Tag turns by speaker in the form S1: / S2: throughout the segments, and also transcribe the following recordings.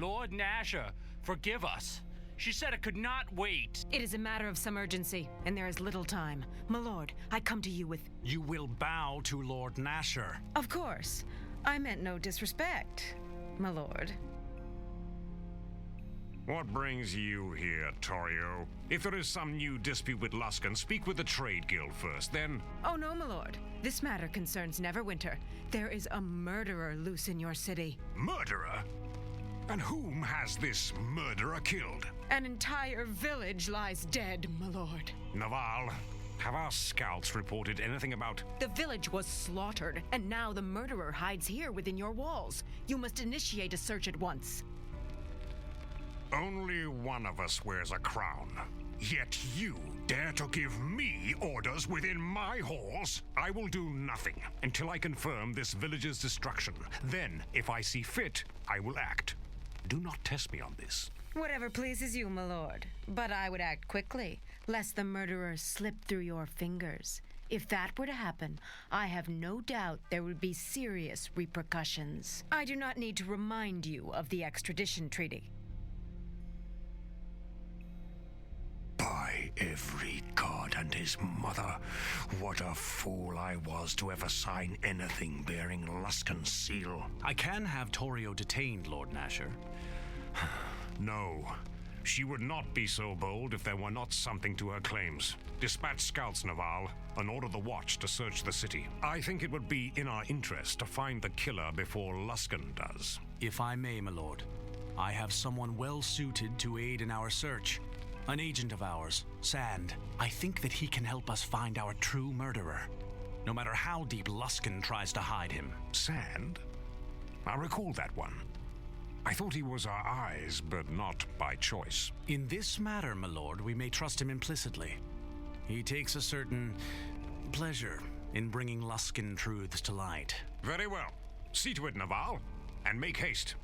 S1: Lord Nasher, forgive us. She said it could not wait.
S2: It is a matter of some urgency, and there is little time. My lord, I come to you with...
S3: You will bow to Lord Nasher.
S2: Of course. I meant no disrespect, my lord.
S4: What brings you here, Torio? If there is some new dispute with Luskan, speak with the Trade Guild first, then...
S2: Oh no, my lord. This matter concerns Neverwinter. There is a murderer loose in your city.
S4: Murderer? And whom has this murderer killed?
S2: An entire village lies dead, my lord.
S4: Naval, have our scouts reported anything about...
S2: The village was slaughtered, and now the murderer hides here within your walls. You must initiate a search at once.
S4: Only one of us wears a crown. Yet you dare to give me orders within my halls? I will do nothing until I confirm this village's destruction. Then, if I see fit, I will act. Do not test me on this.
S2: Whatever pleases you, my lord. But I would act quickly, lest the murderer slip through your fingers. If that were to happen, I have no doubt there would be serious repercussions. I do not need to remind you of the extradition treaty.
S4: By every god and his mother, what a fool I was to ever sign anything bearing Luskan's seal.
S3: I can have Torio detained, Lord Nasher.
S4: No. She would not be so bold if there were not something to her claims. Dispatch scouts, Naval, and order the watch to search the city. I think it would be in our interest to find the killer before Luskan does.
S3: If I may, my lord, I have someone well suited to aid in our search. An agent of ours, Sand. I think that he can help us find our true murderer, no matter how deep Luskan tries to hide him.
S4: Sand? I recall that one. I thought he was our eyes, but not by choice.
S3: In this matter, my lord, we may trust him implicitly. He takes a certain pleasure in bringing Luskan truths to light.
S4: Very well. See to it, Naval, and make haste.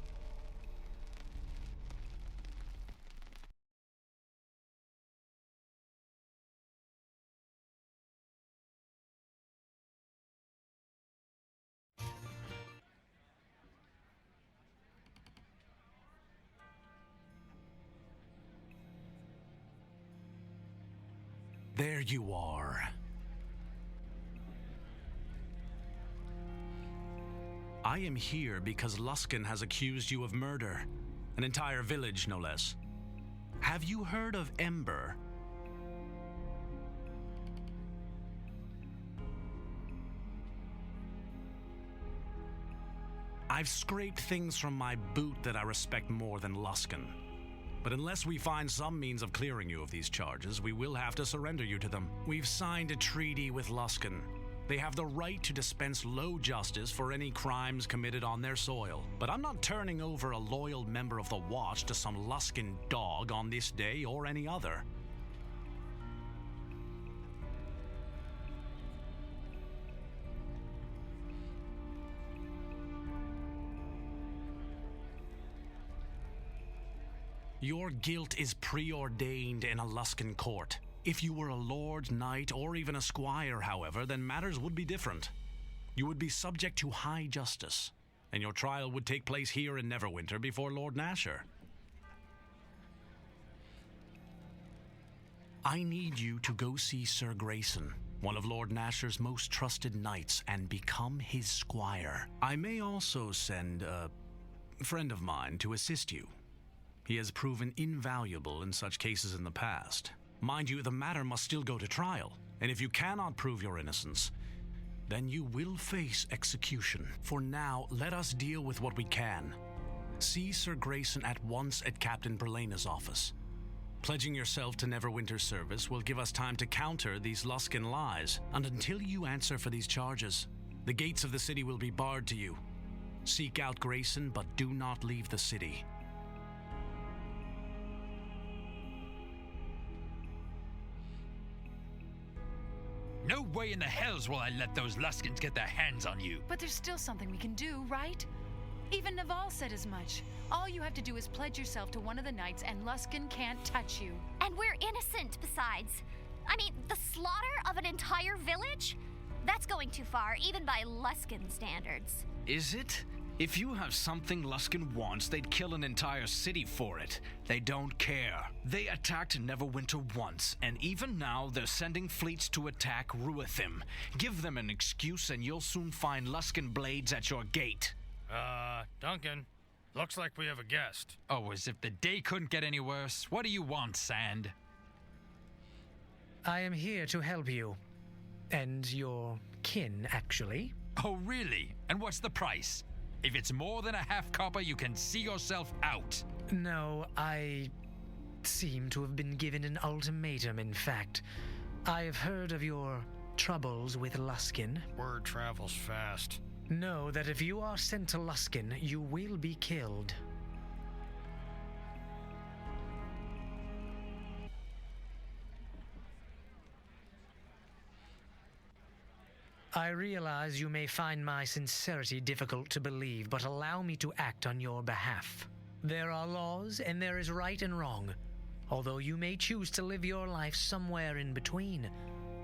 S3: There you are. I am here because Luskan has accused you of murder. An entire village, no less. Have you heard of Ember? I've scraped things from my boot that I respect more than Luskan. But unless we find some means of clearing you of these charges, we will have to surrender you to them. We've signed a treaty with Luskan. They have the right to dispense low justice for any crimes committed on their soil. But I'm not turning over a loyal member of the Watch to some Luskan dog on this day or any other. Your guilt is preordained in a Luskan court. If you were a lord, knight, or even a squire, however, then matters would be different. You would be subject to high justice, and your trial would take place here in Neverwinter before Lord Nasher. I need you to go see Sir Grayson, one of Lord Nasher's most trusted knights, and become his squire. I may also send a friend of mine to assist you. He has proven invaluable in such cases in the past. Mind you, the matter must still go to trial, and if you cannot prove your innocence, then you will face execution. For now, let us deal with what we can. See Sir Grayson at once at Captain Berlena's office. Pledging yourself to Neverwinter's service will give us time to counter these Luskan lies, and until you answer for these charges, the gates of the city will be barred to you. Seek out Grayson, but do not leave the city.
S1: No way in the hells will I let those Luskans get their hands on you.
S5: But there's still something we can do, right? Even Naval said as much. All you have to do is pledge yourself to one of the knights and Luskan can't touch you.
S6: And we're innocent, besides. I mean, the slaughter of an entire village? That's going too far, even by Luskan standards.
S1: Is it?
S3: If you have something Luskin wants, they'd kill an entire city for it. They don't care. They attacked Neverwinter once, and even now they're sending fleets to attack Ruithim. Give them an excuse and you'll soon find Luskin blades at your gate.
S7: Duncan, looks like we have a guest.
S1: Oh, as if the day couldn't get any worse. What do you want, Sand?
S8: I am here to help you. And your kin, actually.
S1: Oh, really? And what's the price? If it's more than a half copper, you can see yourself out.
S8: No, I seem to have been given an ultimatum, in fact. I have heard of your troubles with Luskin.
S7: Word travels fast.
S8: Know that if you are sent to Luskin, you will be killed. I realize you may find my sincerity difficult to believe, but allow me to act on your behalf. There are laws, and there is right and wrong. Although you may choose to live your life somewhere in between,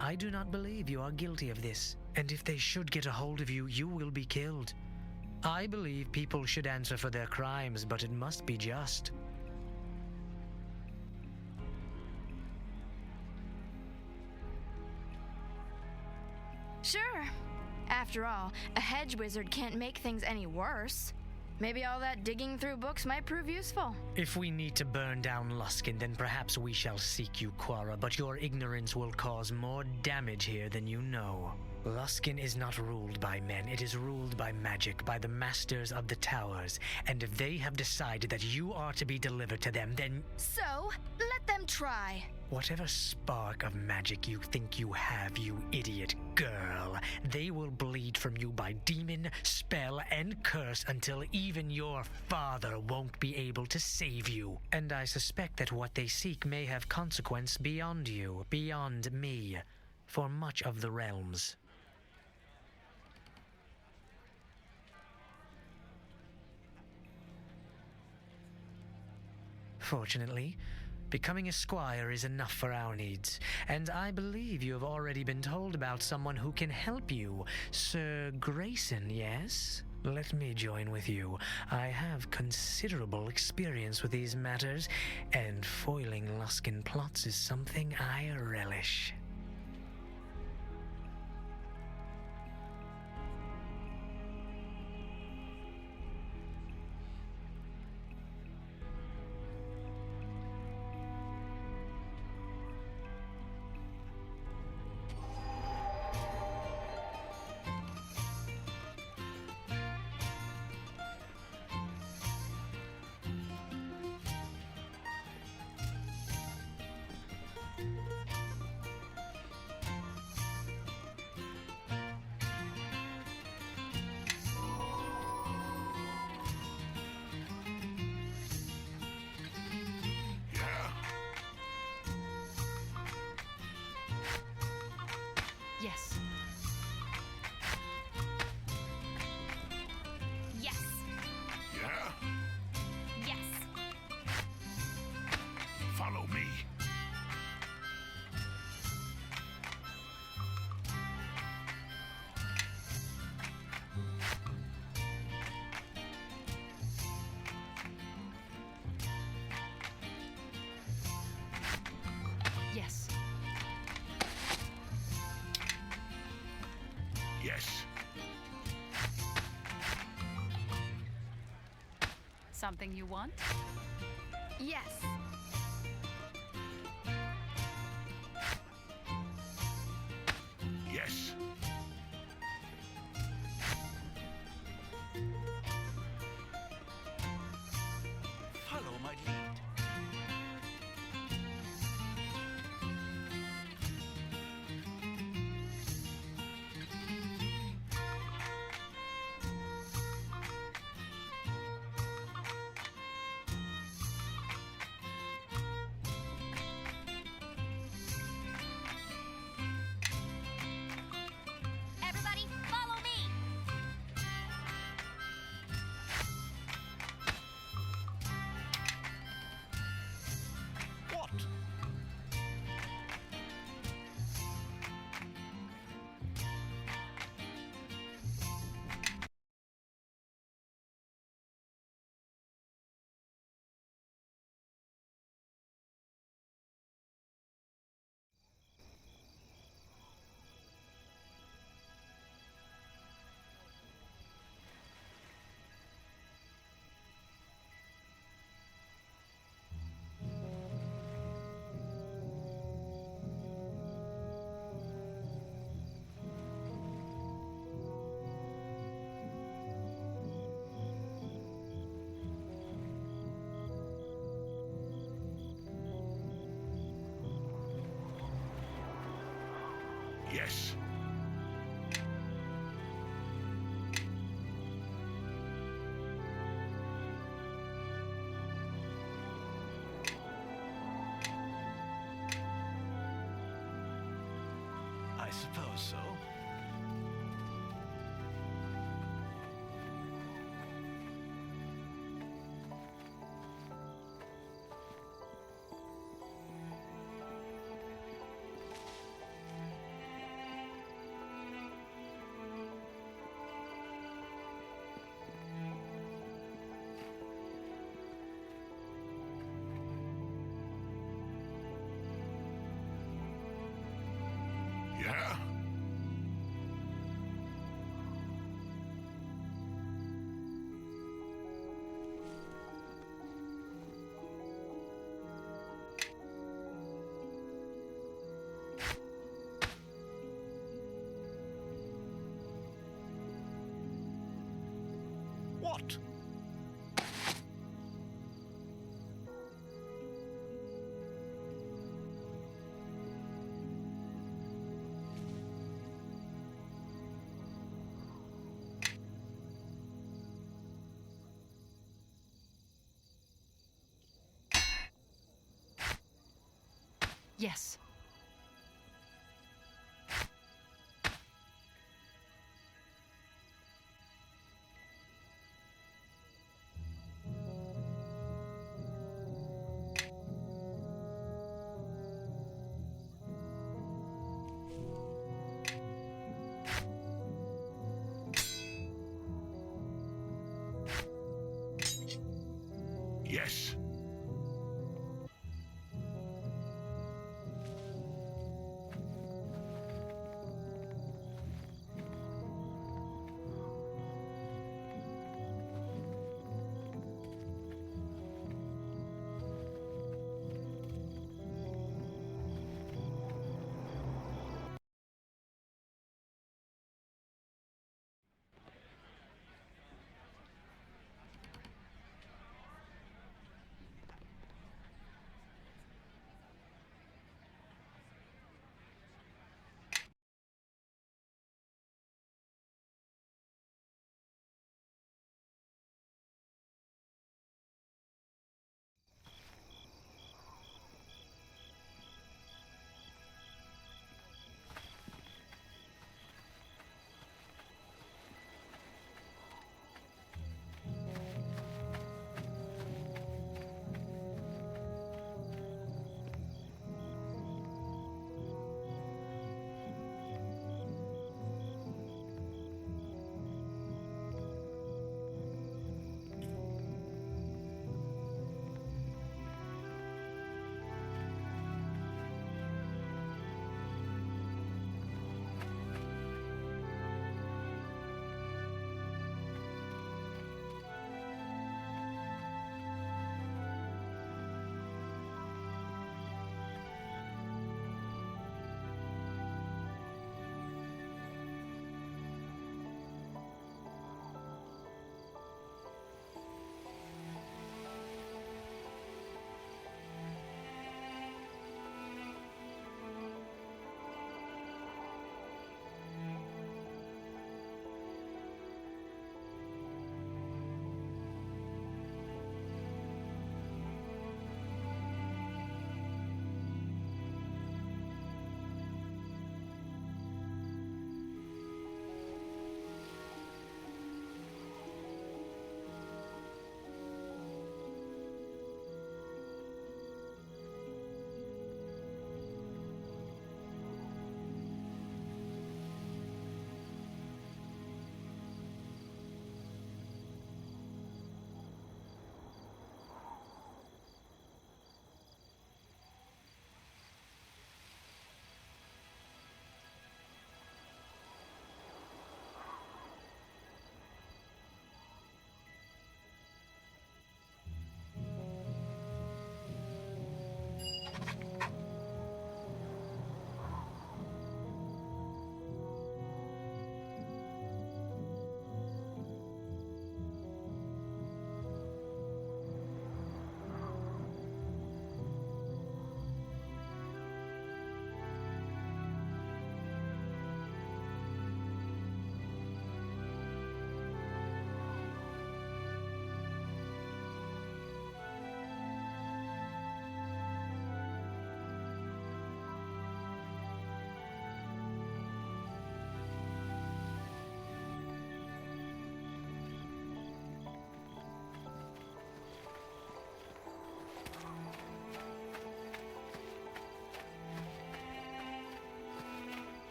S8: I do not believe you are guilty of this. And if they should get a hold of you, you will be killed. I believe people should answer for their crimes, but it must be just.
S9: Sure. After all, a hedge wizard can't make things any worse. Maybe all that digging through books might prove useful.
S8: If we need to burn down Luskin, then perhaps we shall seek you, Quara, but your ignorance will cause more damage here than you know. Luskin is not ruled by men, it is ruled by magic, by the masters of the towers. And if they have decided that you are to be delivered to them, then...
S9: So, let them try.
S8: Whatever spark of magic you think you have, you idiot girl, they will bleed from you by demon, spell, and curse until even your father won't be able to save you. And I suspect that what they seek may have consequence beyond you, beyond me, for much of the realms. Fortunately, becoming a squire is enough for our needs, and I believe you have already been told about someone who can help you. Sir Grayson, yes? Let me join with you. I have considerable experience with these matters, and foiling Luskin plots is something I relish.
S5: Yes.
S9: Yes.
S4: Yeah?
S9: Yes.
S4: Follow me.
S5: Yes.
S4: Yes.
S5: Something you want?
S9: Yes.
S4: Yes.
S3: Follow my lead.
S6: Everybody, follow me!
S4: Yes.
S3: I suppose so.
S4: Yeah?
S3: What?
S5: Yes.
S4: Yes.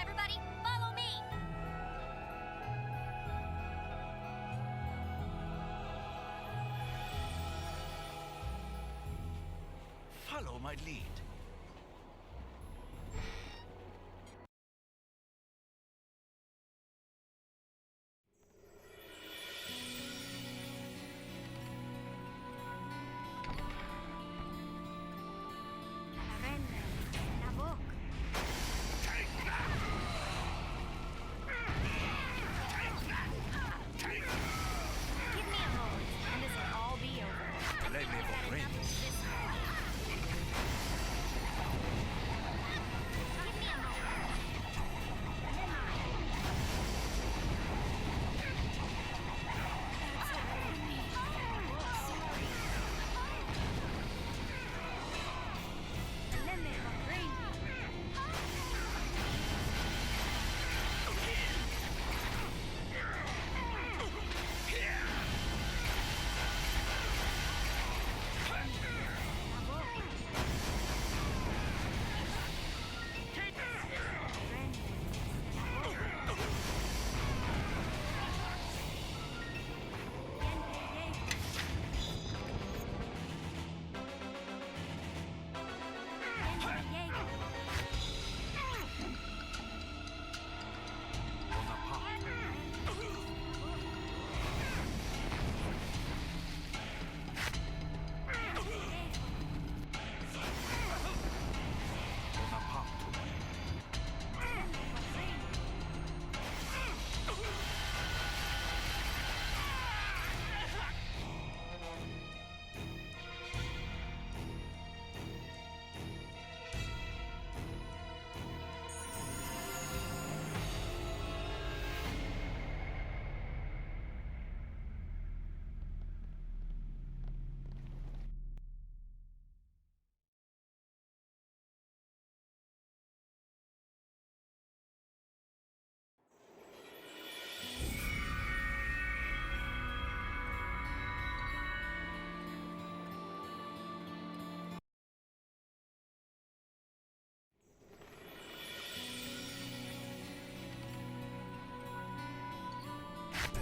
S6: Everybody, follow me!
S10: Follow my lead.
S6: Give me a moment, and this will all be over.
S10: Let me
S6: I've had
S10: bring.
S6: enough of this. Give me a moment.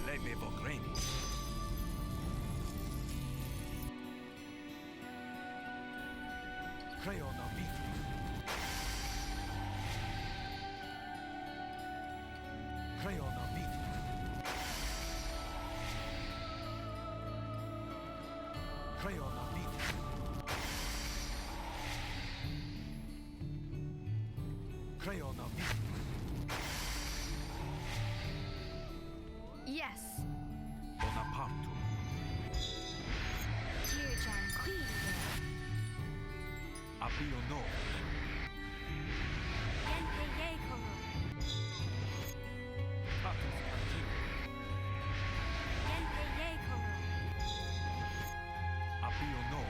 S10: Let me bring. Crayon of victory. Crayon of victory. Crayon of victory. Crayon of victory.
S9: Yes.
S10: Bonaparte.
S6: Dear Tranquillo.
S10: Appio no. Patus Cantina. Appio no.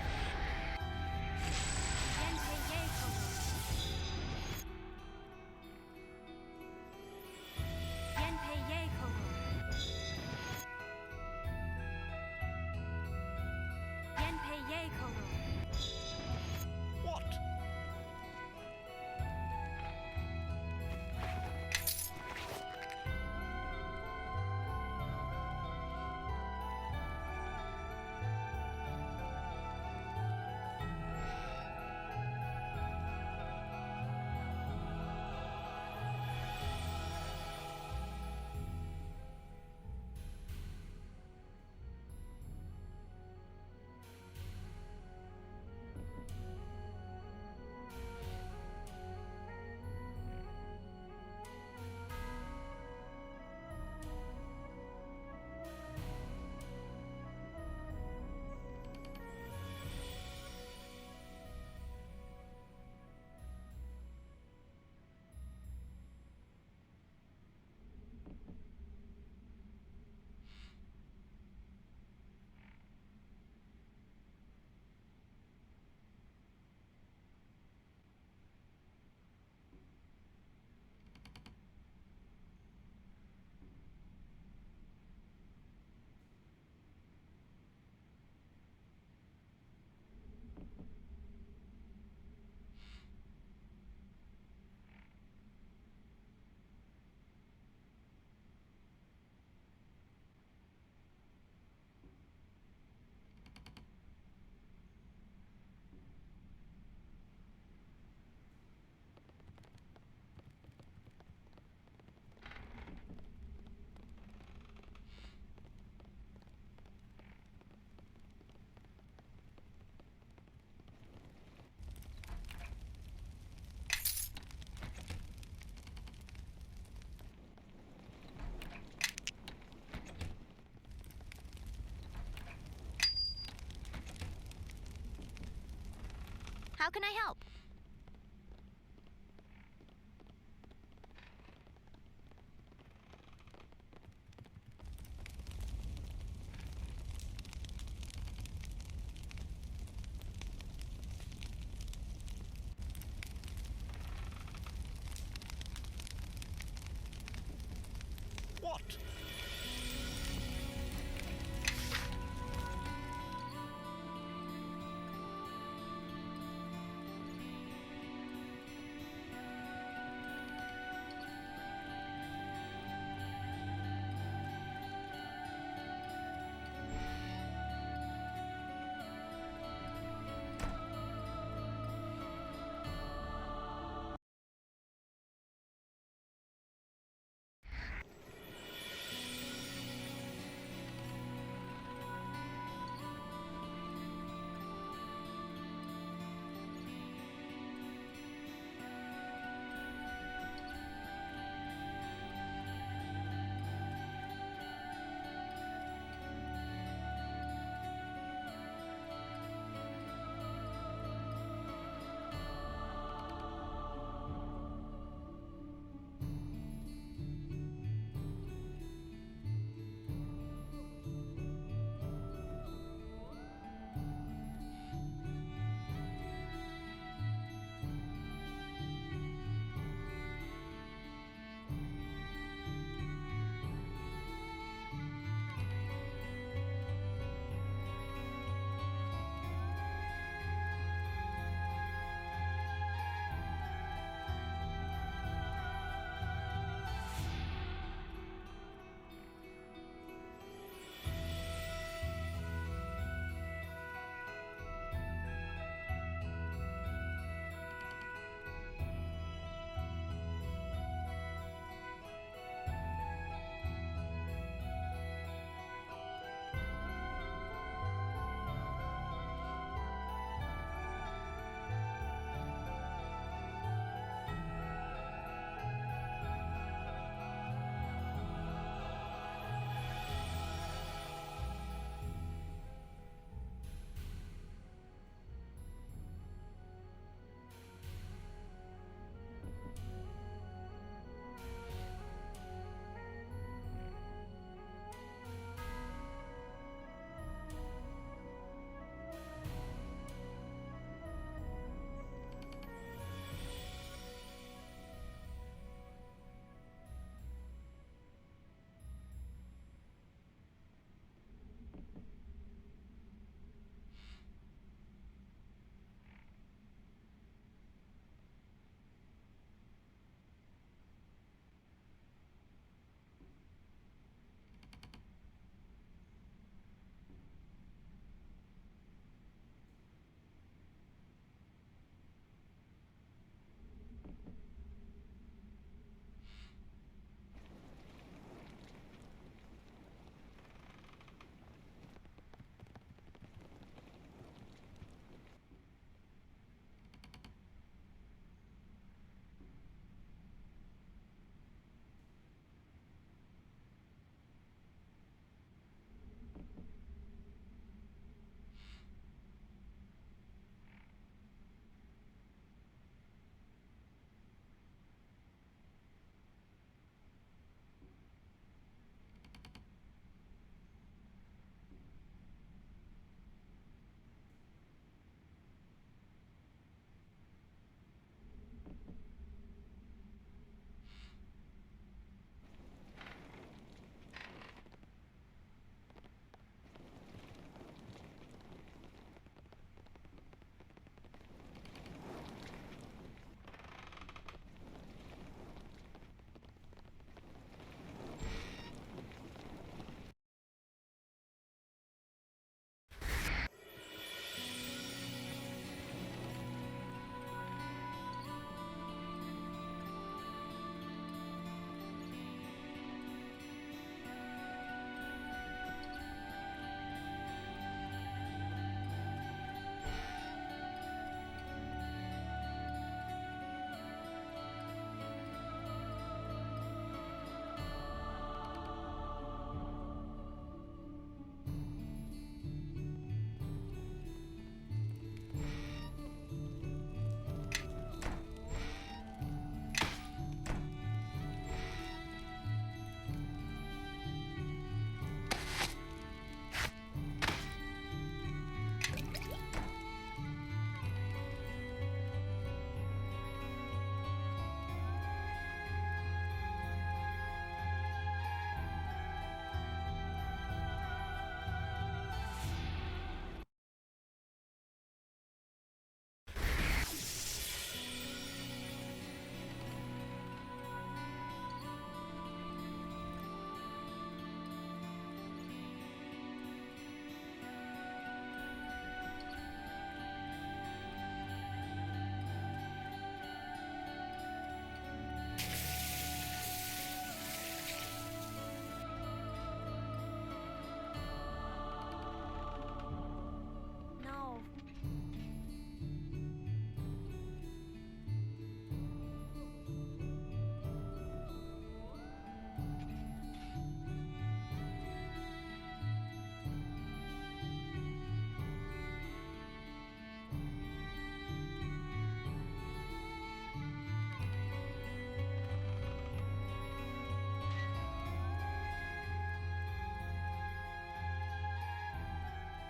S10: What?
S6: can I help?
S10: What?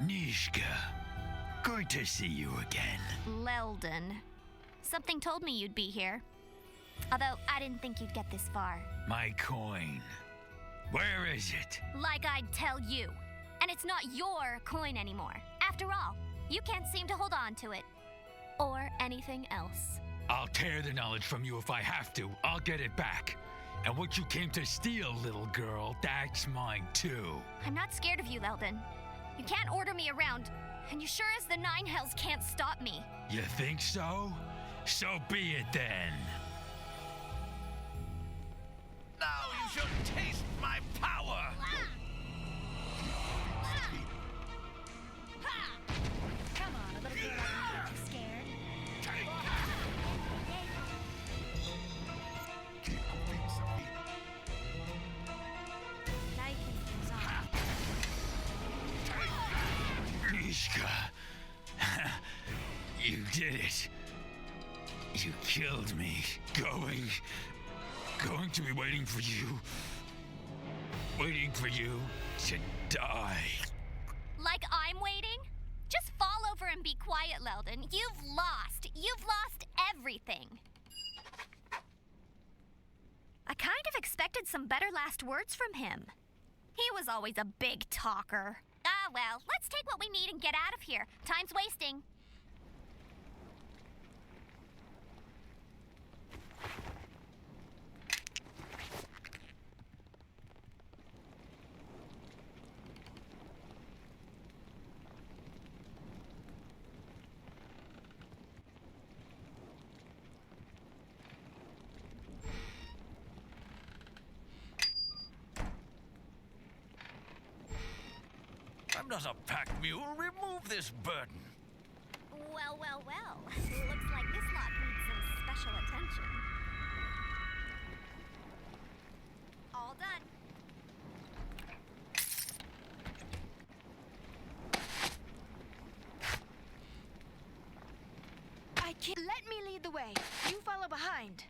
S11: Nishka, good to see you again.
S6: Leldon. Something told me you'd be here. Although I didn't think you'd get this far.
S11: My coin. Where is it?
S6: Like I'd tell you. And it's not your coin anymore. After all, you can't seem to hold on to it. Or anything else.
S11: I'll tear the knowledge from you if I have to. I'll get it back. And what you came to steal, little girl, that's mine too.
S6: I'm not scared of you, Leldon. You can't order me around, and you sure as the nine hells can't stop me.
S11: You think so? So be it then.
S10: Now you shall taste my power!
S6: Come on, a little girl like you, too scared. Now you can use on.
S11: Nishka. You did it. You killed me. Going to be waiting for you. Waiting for you to die.
S6: Like I'm waiting? Just fall over and be quiet, Leldon. You've lost. You've lost everything. I kind of expected some better last words from him. He was always a big talker. Ah, well, let's take what we need and get out of here. Time's wasting.
S10: I'm not a pack mule. Remove this burden.
S6: Well, well, well. Looks like this lot needs some special attention. All done.
S9: I can't. Let me lead the way. You follow behind.